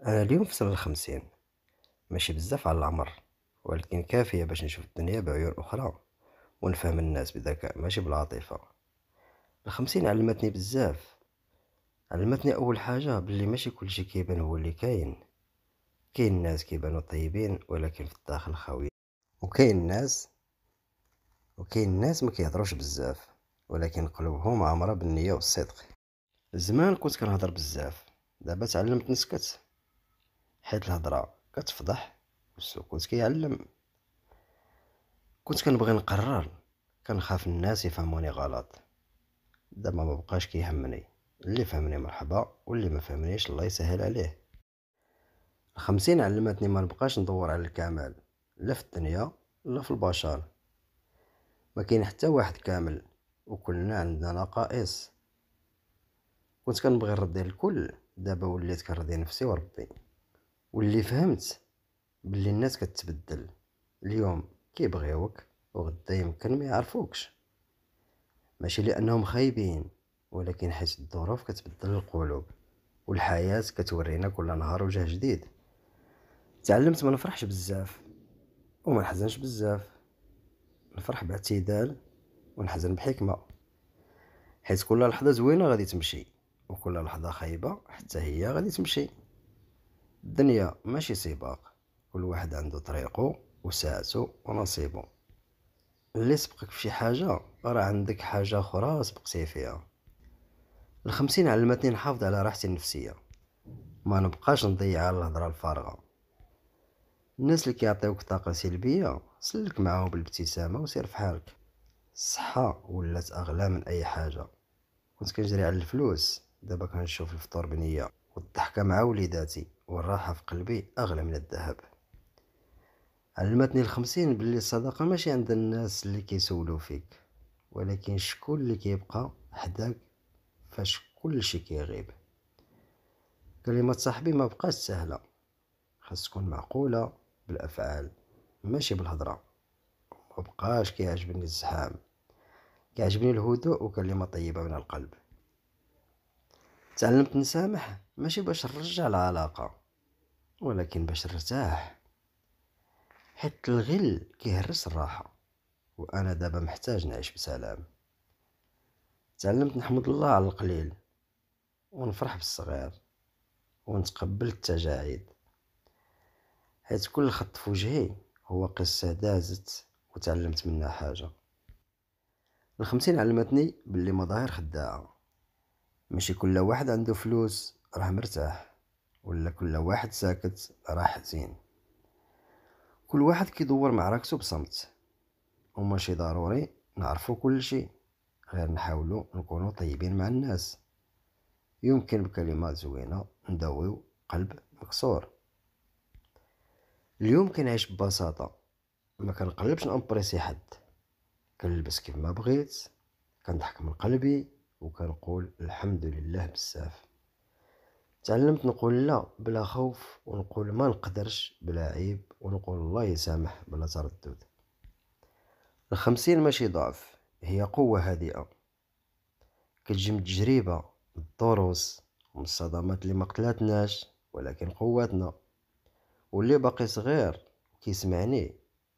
أنا اليوم في سن ال50. ماشي بزاف على العمر، ولكن كافية باش نشوف الدنيا بعيون أخرى ونفهم الناس بذكاء ماشي بالعاطفة. ال50 علمتني بزاف. علمتني أول حاجة بلي ماشي كلشي كيبان هو اللي كاين ناس كيبانو طيبين ولكن في الداخل خاويين، وكاين ناس وكاين ناس ما كيهضروش بزاف ولكن قلوبهم عامرة بالنية والصدق. زمان كنت كنهضر بزاف، دابا تعلمت نسكت، حيت الهضرة كتفضح والسكوت كيعلم. كنت كنبغي نقرر، كنخاف الناس يفهموني غلط. دابا ما بقاش كيهمني، اللي فهمني مرحبا واللي ما فهمنيش الله يسهل عليه. ال50 علمتني ما نبقاش ندور على الكمال، لا في الدنيا لا في البشر. ما كاين حتى واحد كامل وكلنا عندنا نقائص. كنت كنبغي نرضي الكل، دابا وليت كنرضي نفسي وربي. واللي فهمت باللي الناس كتبدل، اليوم كيبغيوك وغدا يمكن ما يعرفوكش، ماشي لأنهم خايبين ولكن حيت الظروف كتبدل القلوب والحياة كتورينا كل نهار وجه جديد. تعلمت ما نفرحش بزاف وما نحزنش بزاف، نفرح باعتدال ونحزن بحكمة، حيت كل لحظة زوينة غادي تمشي وكل لحظة خايبة حتى هي غادي تمشي. الدنيا ماشي سباق، كل واحد عنده طريقه وساعته ونصيبه. اللي سبقك في شي حاجة راه عندك حاجة أخرى سبقتيه فيها. ال50 علمتني نحافظ على راحتي النفسية، ما نبقاش نضيع على الهضره الفارغه. الناس اللي كيعطيوك طاقه سلبيه سلك معاهم بالابتسامه وسير في حالك. الصحه ولات اغلى من اي حاجه. كنت كنجري على الفلوس، دابا كنشوف الفطور بنيه والضحكه مع وليداتي والراحه في قلبي اغلى من الذهب. علمتني ال50 باللي الصداقه ماشي عند الناس اللي كيسولو فيك، ولكن شكون اللي كيبقى حداك فاش كل شي كيغيب. كلمة صاحبي ما بقاش سهلة، خاص تكون معقولة بالأفعال ماشي بالهضرة. مبقاش كيعجبني الزحام، كيعجبني الهدوء وكلمة طيبة من القلب. تعلمت نسامح ماشي باش نرجع العلاقة ولكن باش نرتاح، حيت الغل كيهرس الراحة وأنا دابا محتاج نعيش بسلام. تعلمت نحمد الله على القليل ونفرح بالصغير ونتقبل التجاعيد، حيت كل خط في وجهي هو قصة دازت وتعلمت منها حاجة. ال50 علمتني باللي مظاهر خداعة، ماشي كل واحد عنده فلوس راه مرتاح، ولا كل واحد ساكت راه حزين. كل واحد كيدور معركته بصمت، وماشي ضروري نعرفو كل شيء، غير نحاولو نكونو طيبين مع الناس. يمكن بكلمات زوينة نداويو قلب مكسور. اليوم كنعيش ببساطة، ما كنقلبش نامبريسي حد، كنلبس كيف ما بغيت، كنضحك من قلبي وكنقول الحمد لله بزاف. تعلمت نقول لا بلا خوف، ونقول ما نقدرش بلا عيب، ونقول الله يسامح بلا تردد. ال50 ماشي ضعف، هي قوة هادئة كتجي من التجربة، من الدروس ومن الصدمات اللي ما قتلاتناش ولكن قواتنا. واللي باقي صغير كيسمعني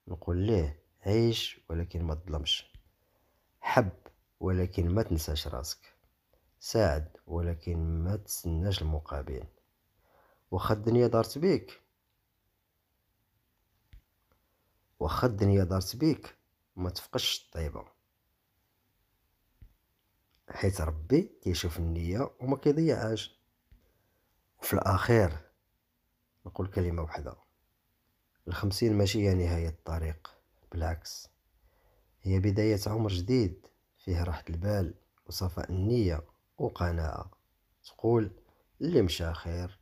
نقول ليه عيش ولكن ما تظلمش، حب ولكن ما تنساش راسك، ساعد ولكن ما تستناش المقابل. واخا الدنيا دارت بيك واخا الدنيا دارت بيك ما تفقدش الطيبة، حيت ربي كيشوف النية وما كيضيعهاش. وفي الأخير نقول كلمة وحدة، ال50 ماشي هي نهاية الطريق، بالعكس هي بداية عمر جديد فيه راحة البال وصفاء النية وقناعة تقول اللي مشى خير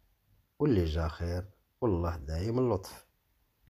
واللي جا خير والله دايم اللطف.